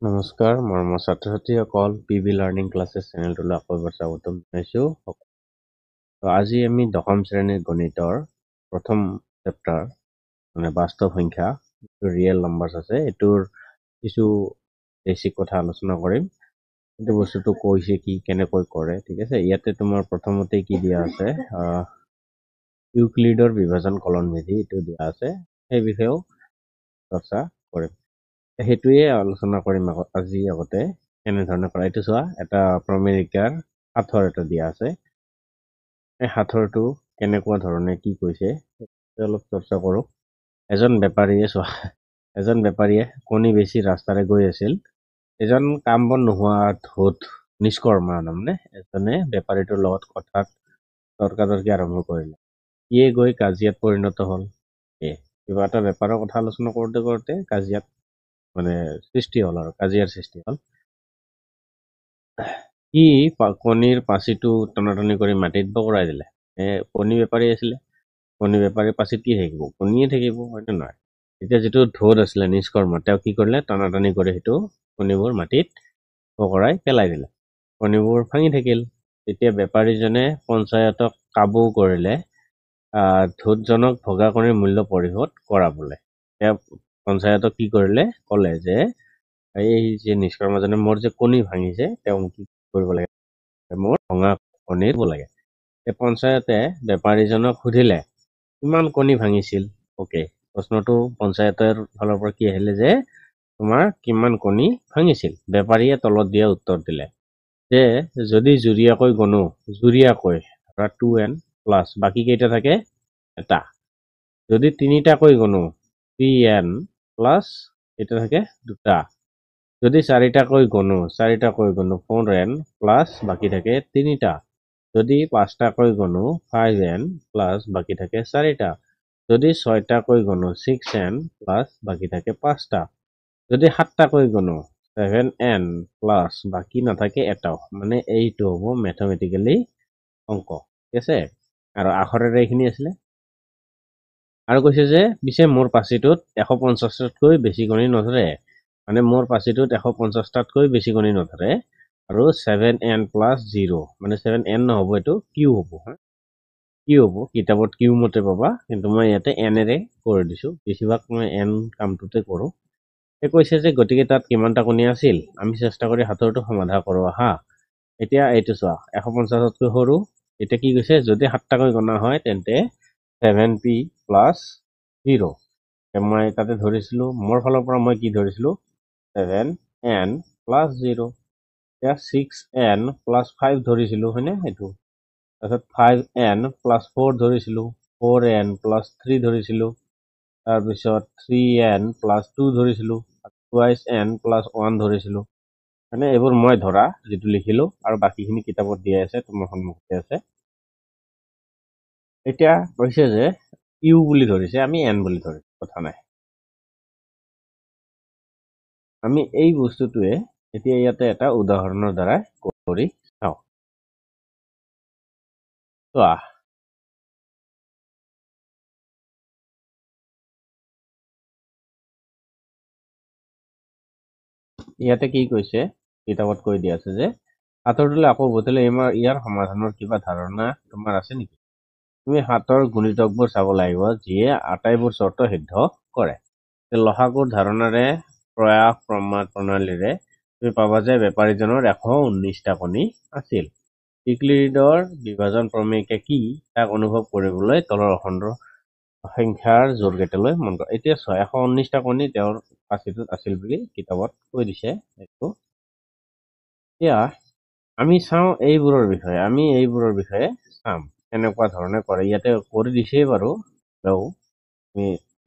নমস্কাৰ মৰমৰ ছাত্ৰ ছাত্ৰীসকল পিবি লাৰ্ণিং ক্লাছেছ চেনেলটোলৈ আকৌ এবাৰ স্বাগতম জনাইছোঁ। আজি আমি দশম শ্ৰেণীৰ গণিতৰ প্ৰথম চেপ্টাৰ মানে বাস্তৱ সংখ্যা ৰিয়েল নাম্বাৰছ আছে এইটোৰ কিছু বেছিক কথা আলোচনা কৰিম। এইটো বস্তুটো কৈছে কি কেনেকৈ কৰে, ঠিক আছে। ইয়াতে তোমাৰ প্ৰথমতে কি দিয়া আছে, ইউক্লিডৰ বিভাজন কলন বিধি এইটো দিয়া আছে, সেই বিষয়েও চৰ্চা কৰিম। সেইটোৱে আলোচনা কৰিম আজি আগতে কেনেধৰণে কৰা। এইটো চোৱা, এটা প্ৰমেৰিকাৰ সাঁথৰ এটা দিয়া আছে। এই সাঁথৰটো কেনেকুৱা ধৰণে কি কৈছে অলপ চৰ্চা কৰোঁ। এজন বেপাৰীয়ে কণী বেচি ৰাস্তাৰে গৈ আছিল। এজন কাম বন নোহোৱা ধোঁত নিষ্কৰ্মা তাৰমানে এজনে বেপাৰীটোৰ লগত কথাত তৰ্কাতৰ্কি আৰম্ভ কৰিলে। ইয়ে গৈ কাজিয়াত পৰিণত হ'ল। কিবা এটা বেপাৰৰ কথা আলোচনা কৰোঁতে কৰোঁতে কাজিয়াত মানে সৃষ্টি হ'ল আৰু কাজিয়াৰ সৃষ্টি হ'ল। সি কণীৰ পাচিটো টনাটনি কৰি মাটিত বগৰাই দিলে। কণী বেপাৰী আছিলে, কণী বেপাৰী পাচিত কি থাকিব, কণীয়ে থাকিব, হয়নে নহয়। এতিয়া যিটো ধোঁত আছিলে নিষ্কৰ্ম, তেওঁ কি কৰিলে, টনাটনি কৰি সেইটো কণীবোৰ মাটিত বগৰাই পেলাই দিলে। কণীবোৰ ভাঙি থাকিল। তেতিয়া বেপাৰীজনে পঞ্চায়তক কাবু কৰিলে ধোঁতজনক ভগা কণীৰ মূল্য পৰিশোধ কৰাবলৈ। তেওঁ পঞ্চায়তক কি কৰিলে, ক'লে যে এই যে নিষ্কৰ্মাজনে মোৰ যে কণী ভাঙিছে তেওঁ কি কৰিব লাগে, মোৰ ভঙা কণী দিব লাগে। এই পঞ্চায়তে বেপাৰীজনক সুধিলে কিমান কণী ভাঙিছিল। প্ৰশ্নটো পঞ্চায়তৰ ফালৰ পৰা কি আহিলে যে তোমাৰ কিমান কণী ভাঙিছিল। বেপাৰীয়ে তলত দিয়া উত্তৰ দিলে যে যদি জুৰীয়াকৈ গণো, ধৰা 2n প্লাছ বাকী কেইটা থাকে এটা। যদি তিনিটাকৈ গণো 3n প্লাছ এটা থাকে দুটা। যদি চাৰিটাকৈ গণো 4n প্লাছ বাকী থাকে তিনিটা। যদি পাঁচটাকৈ গণো 5n প্লাছ বাকী থাকে চাৰিটা। যদি ছয়টাকৈ গণো 6n প্লাছ বাকী থাকে পাঁচটা। যদি সাতটাকৈ গণো 7n প্লাছ বাকী নাথাকে এটাও। মানে এইটো হ'ব মেথমেটিকেলি অংক, ঠিক আছে। আৰু আখৰেৰে এইখিনি আছিলে। আৰু কৈছে যে পিছে মোৰ পাচিটোত 150টাতকৈ বেছি কণী নধৰে। মানে মোৰ পাচিটোত 150টাতকৈ বেছি কণী নধৰে। আৰু 7n প্লাছ 0 মানে 7n নহ'ব, এইটো কিউ হ'ব। কিউ হ'ব, কিতাপত কিউ মতে পাবা, কিন্তু মই ইয়াতে এনেৰে কৰি দিছোঁ। বেছিভাগ মই এন কামটোতে কৰোঁ। কৈছে যে গতিকে তাত কিমানটা কণী আছিল। আমি চেষ্টা কৰি সাঁথৰটো সমাধান কৰোঁ আহা। এতিয়া এইটো চোৱা, 150তকৈ সৰু। এতিয়া কি কৈছে, যদি 7টাকৈ গণা হয় তেন্তে 7p প্লাছ 0। মই তাতে ধৰিছিলোঁ, মোৰ ফালৰ পৰা মই কি ধৰিছিলোঁ 7n প্লাছ 0। এতিয়া 6n প্লাছ 5 ধৰিছিলোঁ, হয়নে এইটো। তাৰপিছত 5n প্লাছ 4 ধৰিছিলোঁ, 4n প্লাছ 3 ধৰিছিলোঁ। তাৰপিছত 3n প্লাছ 2 ধৰিছিলোঁ, টুৱাইছ n প্লাছ 1 ধৰিছিলোঁ। মানে এইবোৰ মই ধৰা যিটো লিখিলোঁ, আৰু বাকীখিনি কিতাপত দিয়া আছে, তোমাৰ সন্মুখতে আছে। এতিয়া কৈছে যে ইউ বুলি ধৰিছে, আমি এন বুলি ধৰিছোঁ, কথা নাই। আমি এই বস্তুটোৱে এতিয়া ইয়াতে এটা উদাহৰণৰ দ্বাৰা কৰি চাওঁ। চোৱা, ইয়াতে কি কৈছে, কিতাপত কৈ দিয়া আছে যে সাঁথৰটোলৈ আকৌ উভতিলে ইয়াৰ সমাধানৰ কিবা ধাৰণা তোমাৰ আছে নেকি? তুমি সাঁথৰ গুণিতকবোৰ চাব লাগিব যিয়ে আটাইবোৰ চৰ্ত সিদ্ধ কৰে। লসাগুৰ ধাৰণাৰে প্ৰয়াস প্ৰণালীৰে তুমি পাবা যে বেপাৰীজনৰ 119টা কণী আছিল। ইউক্লিডৰ বিভাজন প্ৰমেয়িকা কি তাক অনুভৱ কৰিবলৈ তলৰ অখণ্ড সংখ্যাৰ যোৰকেইটালৈ মন কৰা। এতিয়া 119টা কণী তেওঁৰ পাচিটোত আছিল বুলি কিতাপত কৈ দিছে। এতিয়া আমি চাওঁ এইবোৰৰ বিষয়ে চাম কেনেকুৱা ধৰণে কৰে। ইয়াতে কৰি দিছেই বাৰু, আমি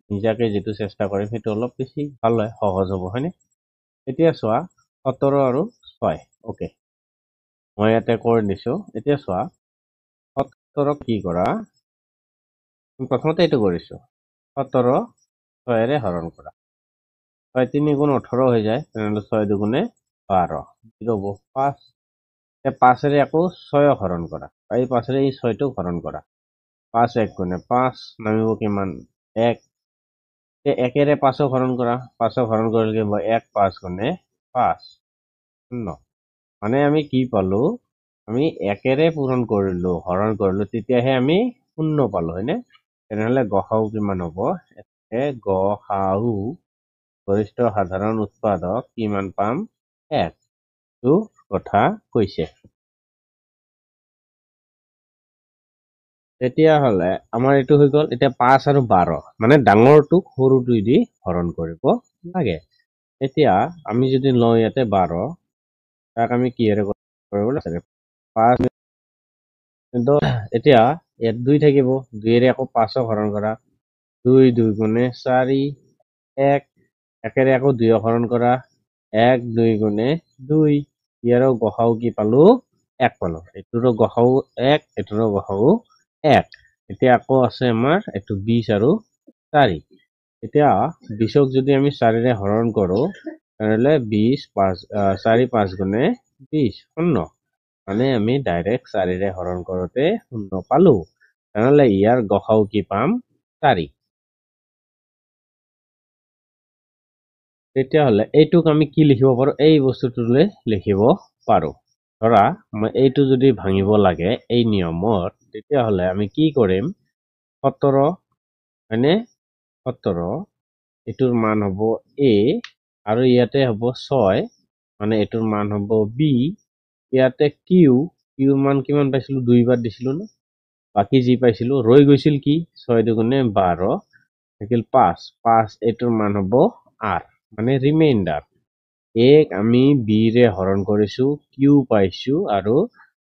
নিজাকে যিটো চেষ্টা কৰিম সেইটো অলপ বেছি ভাল হয়, সহজ হ'ব, হয়নে। এতিয়া চোৱা 17 আৰু 6। মই ইয়াতে কৰি দিছোঁ। এতিয়া চোৱা 17ক কি কৰা, প্ৰথমতে এইটো কৰিছোঁ 17 6ৰে হৰণ কৰা। 6 3 গুণ 18 হৈ যায়, তেনেহ'লে 6 2 12 কি হ'ব 5। 5ৰে আকৌ 6ক হৰণ কৰা, এই 5ৰে এই 6টোক হৰণ কৰা। 5 1 গুণে 5 নামিব কিমান 1। 1ৰে 5ক হৰণ কৰা, 5ক হৰণ কৰিলে 1 5 গুণে 5 শূন্য মানে আমি কি পালো আমি একেৰে পূৰণ কৰিলো হৰণ কৰিলো তেতিয়াহে আমি শূন্য পালো হয়নে তেনেহলে গসাউ কিমান হ'ব গসাউ গৰিষ্ঠ সাধাৰণ উৎপাদক কিমান পাম 1 টো কথা কৈছে তেতিয়াহলে আমাৰ এইটো হৈ গল এতিয়া 5 আৰু 12 মানে ডাঙৰটোক সৰুটোই দি হৰণ কৰিব লাগে এতিয়া আমি যদি লওঁ ইয়াতে 12 তাক আমি কিহেৰে কৰিব লাগে 5 কিন্তু এতিয়া ইয়াত 2 থাকিব 2 ৰে আকৌ 5ক হৰণ কৰা 2 2 গুণে 4 1 একেৰে আকৌ 2 হৰণ কৰা 1 2 গুণে 2 ইয়াৰো গসাউ কি পালো 1 পালো এইটোৰো গসাউ 1 এইটোৰো গসাউ 1 এতিয়া আকৌ আছে আমাৰ এইটো 20 আৰু 4 এতিয়া 20ক যদি আমি 4 ৰে হৰণ কৰো তাহলে 20 4 5 গুণে 20 শূন্য মানে আমি ডাইৰেক্ট 4 ৰে হৰণ কৰোতে শূন্য পালো তাহলে ইয়াৰ গসাউ কি পাম 4 তেতিয়াহলে এইটোক আমি কি লিখিব পাৰো এই বস্তুটোলৈ লিখিব পাৰো ধৰা মই এইটো যদি ভাঙিব লাগে এই নিয়মত তেতিয়াহলে আমি কি কৰিম 17 হয়নে 17 এটোৰ মান হব a আৰু ইয়াতে হব 6 মানে এটোৰ মান হব b ইয়াতে কিউৰ মান কিমান পাইছিলো 2 বাৰ দিছিলো না বাকি যি পাইছিলো ৰৈ গৈছিল কি 6 দুগুণে 12 থাকিল 5 5 এটোৰ মান হব r মানে ৰিমাইন্ডাৰ এক আমি b ৰে হৰণ কৰিছো কিউ পাইছো আৰু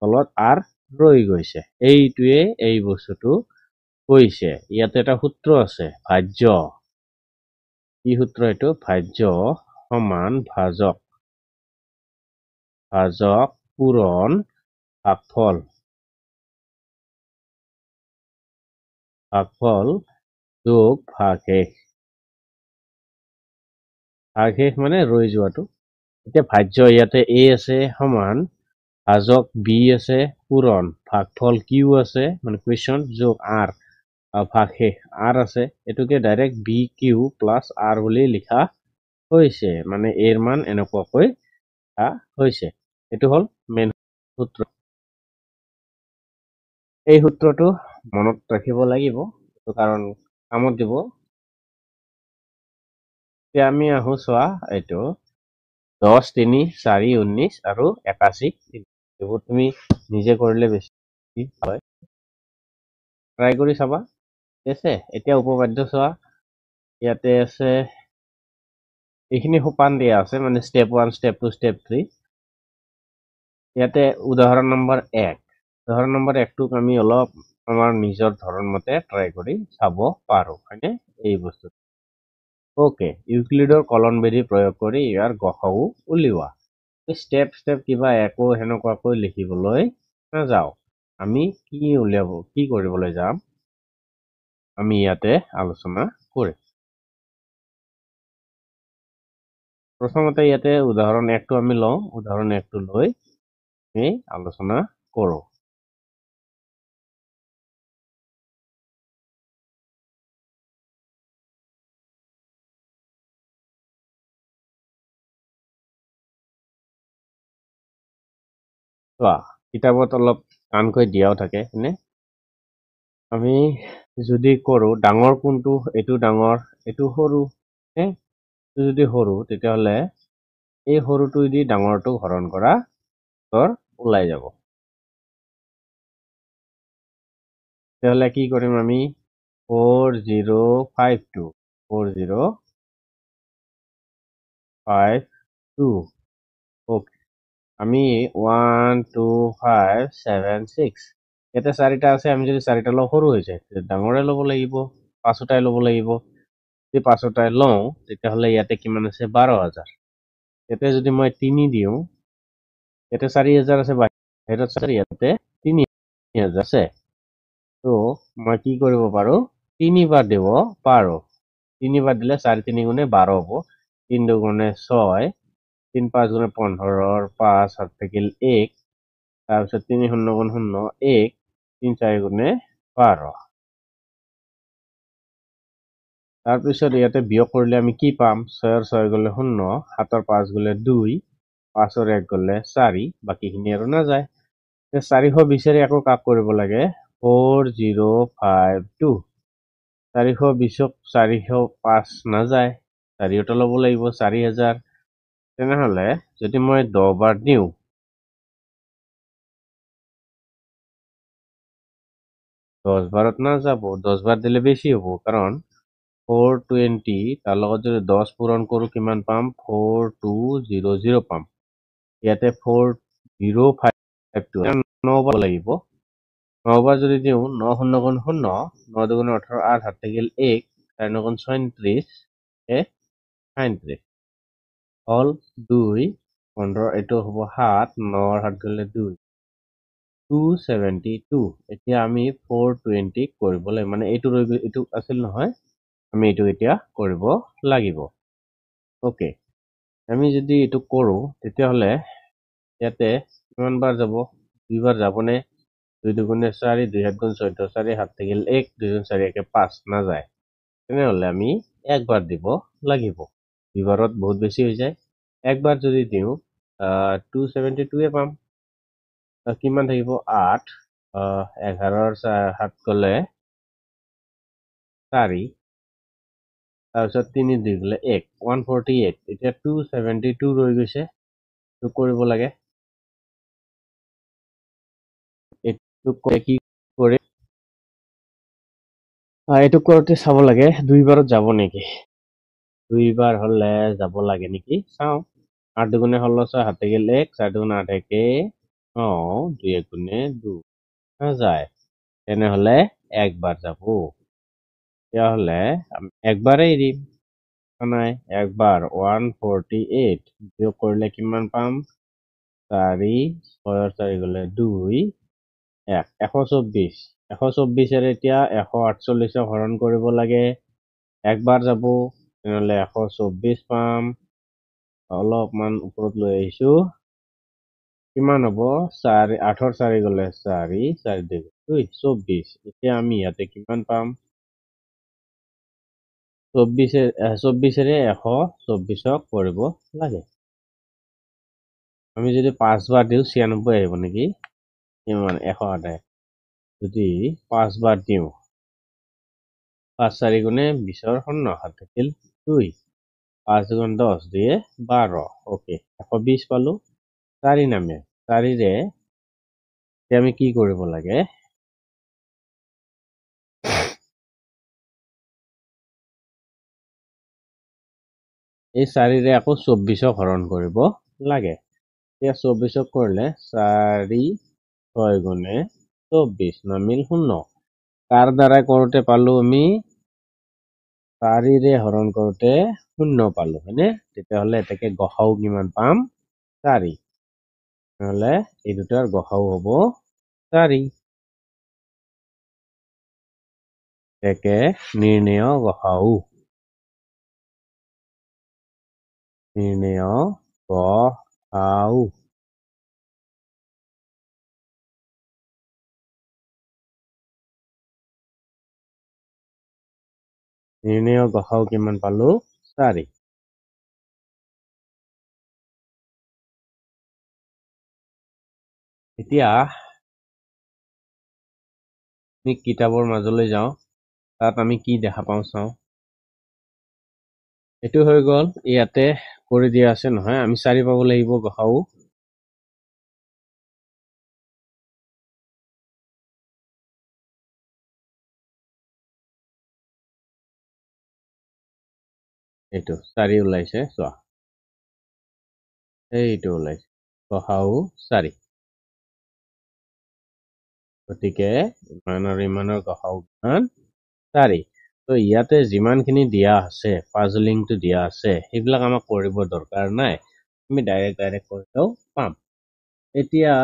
তলত r ৰৈ গৈছে এইটোৱে এই বস্তুটো কৈছে ইয়াতে এটা সূত্ৰ আছে ভাজ্য কি সূত্ৰ এইটো ভাজ্য সমান ভাজক পূৰণ ভাগফল যোগ ভাগশেষ মানে ৰৈ যোৱাটো এতিয়া ভাজ্য ইয়াতে a আছে সমান ভাজক b আছে পূৰণ ভাগফল কিউ আছে মানে কুৱেশ্যন যোগ r ভাগশেষ r আছে এটোকে direct b Q plus r বুলি লিখা হৈছে মানে এৰ মান এনেকুৱাকৈ হৈছে এটো হল মেইন সূত্ৰ এই সূত্ৰটো মনত ৰাখিব লাগিব কাৰণ কামত দিব এতিয়া আমি আহো চোৱা এইটো 10 3 4 19 আৰু 81 এইবোৰ তুমি নিজে কৰিলে বেছি হয় ট্ৰাই কৰি চাবা ঠিক আছে এতিয়া উপপাদ্য চোৱা ইয়াতে আছে এইখিনি সোপান দিয়া আছে মানে স্টেপ 1 স্টেপ 2 স্টেপ 3 ইয়াতে উদাহৰণ নম্বৰ 1 উদাহৰণ নম্বৰ 1 টোক আমি অলপ আমাৰ নিজৰ ধৰণ মতে ট্ৰাই কৰি চাব পাৰো হয়নে এই বস্তু ওকে ইউক্লিডৰ কলন বিধি প্ৰয়োগ কৰি ইয়াৰ গসাউ উলিওৱা স্টেপ স্টেপ কিবা একো হেনেকুৱাকৈ লিখিবলৈ নাযাও আমি কি কৰিবলৈ যাম আমি ইয়াতে আলোচনা কৰিম প্ৰথমতে ইয়াতে উদাহৰণ 1 টো আমি লওঁ উদাহৰণ 1 টো লৈ আমি আলোচনা কৰো চোৱা কিতাপত অলপ টানকৈ দিয়াও থাকে হয়নে আমি যদি কৰো ডাঙৰ কোনটো এইটো ডাঙৰ এইটো সৰু যদি সৰু তেতিয়াহলে এই সৰুটো দি ডাঙৰটো হৰণ কৰা ওলাই যাব তেতিয়াহলে কি কৰিম আমি 4052 ওকে আমি 1 2 5 7 6 ইয়াতে 4টা আছে আমি যদি 4টা লওঁ সৰু হৈ যায় ডাঙৰে ল'ব লাগিব 5টাই ল'ব লাগিব যদি 5টাই লওঁ তেতিয়াহলে ইয়াতে কিমান আছে 12000 ইয়াতে যদি মই 3 দিওঁ ইয়াতে 4000 আছে বাহিৰত ইয়াতে 3000 আছে তো মই কি কৰিব পাৰো 3 বাৰ দিব পাৰো 3 বাৰ দিলে 4 3 গুণে 12 হ'ব 3 2 গুণে 6 3 5 গুণে 15 5 হাত থাকিল 1 তাৰপিছত 3 0 গুণ 0 1 3 4 গুণে 12 তাৰপিছত ইয়াতে বিয়োগ কৰিলে আমি কি পাম 6 ৰ 6 গ'লে 0 7 ৰ 5 গ'লে 2 5 ৰ 1 গ'লে 4 বাকিখিনি আৰু নাযায় 420 আকৌ কাক কৰিব লাগে 4052 420ক 405 নাযায় 4টা ল'ব লাগিব 4000 তেনেহ'লে যদি মই 10 বাৰ দিওঁ 10 বাৰত নাযাব 10 বাৰ দিলে বেছি হ'ব কাৰণ 420 তাৰ লগত যদি 10 পূৰণ কৰোঁ কিমান পাম 4200 পাম ইয়াতে 4052 9 বাৰ লাগিব 9 বাৰ যদি দিওঁ 9 শূন্য গুণ 0 9 দুগুণ 18 8 হাত থাকিল 1 4 9 গুণ 36 37 হ'ল 2 15 এইটো হ'ব 7 9 ৰ 7 গ'লে 2 272 এতিয়া আমি 420 কৰিব লাগিব মানে এইটো এইটো আছিল নহয় আমি এইটো এতিয়া কৰিব লাগিব ওকে আমি যদি এইটো কৰোঁ তেতিয়াহ'লে ইয়াতে কিমান বাৰ যাব দুইবাৰ যাবনে 2 দুগুণে 4 2 7 গুণ 14 4 7 থাকিল 1 2 গুণ 4 একে 5 নাযায় তেনেহ'লে আমি একবাৰ দিব লাগিব দুইবাৰত বহুত বেছি হৈ যায় একবাৰ যদি দিওঁ 272 পাম কিমান থাকিব 8 11ৰ 7 গ'লে 4 তাৰপিছত 3 2 গ'লে 1 148 এতিয়া 272 ৰৈ গৈছে এইটো কৰিব লাগে এইটো কি কৰি এইটো কৰোঁতে চাব লাগে দুইবাৰত যাব নেকি দুইবাৰ হ'লে যাব লাগে নেকি চাওঁ 8 দুগুণে 16 6 7 থাকিল 1 4 দুগুণে 8 একে 2 1 গুণে 2 নাযায় তেনেহ'লে একবাৰ যাব তেতিয়াহ'লে একবাৰেই দিম নাই একবাৰ 148 বিয়োগ কৰিলে কিমান পাম 4 6 4 গ'লে 2 1 124 124 এতিয়া 148 হৰণ কৰিব লাগে একবাৰ যাব তেনেহ'লে 124 পাম অলপমান ওপৰত লৈ আহিছো কিমান হ'ব 4 8 ৰ 4 গ'লে 4 4 2 24 এতিয়া আমি ইয়াতে কিমান পাম 24ৰে 124ক কৰিব লাগে আমি যদি 5 বাৰ দিওঁ 96 আহিব নেকি কিমান 128 যদি 5 বাৰ দিওঁ 5 4 গুণে 20ৰ 0 হাত থাকিল 2 5 গুণ 10 দিয়ে 12 ওকে 120 পালো 4 নামে 4ৰে এতিয়া আমি কি কৰিব লাগে এই 4ৰে আকৌ 24ক হৰণ কৰিব লাগে এতিয়া 24ক কৰিলে 4 6 গুণে 24 নামিল 0 কাৰ দ্বাৰা কৰোঁতে পালো আমি 4ৰে হৰণ কৰোঁতে 0 পালো হয়নে তেতিয়াহ'লে এটাকে গসাও কিমান পাম 4 নহ'লে এই দুটাৰ গসাও হ'ব 4 একে নিৰ্ণয় গসাও নিৰ্ণয় গসাও নিৰ্ণয় গসাও কিমান পালো 4 এতিয়া আমি কিতাপৰ মাজলৈ যাওঁ তাত আমি কি দেখা পাওঁ চাওঁ এইটো হৈ গ'ল ইয়াতে কৰি দিয়া আছে নহয় আমি 4 পাব লাগিব গসাও এইটো 4 ওলাইছে চোৱা এইটো ওলাইছে গসাও 4 গতিকে ইমান আৰু ইমানৰ গসাও কিমান 4 তো ইয়াতে যিমানখিনি দিয়া আছে পাজলিংটো দিয়া আছে সেইবিলাক আমাক কৰিব দৰকাৰ নাই আমি ডাইৰেক্ট কৰিলেও পাম এতিয়া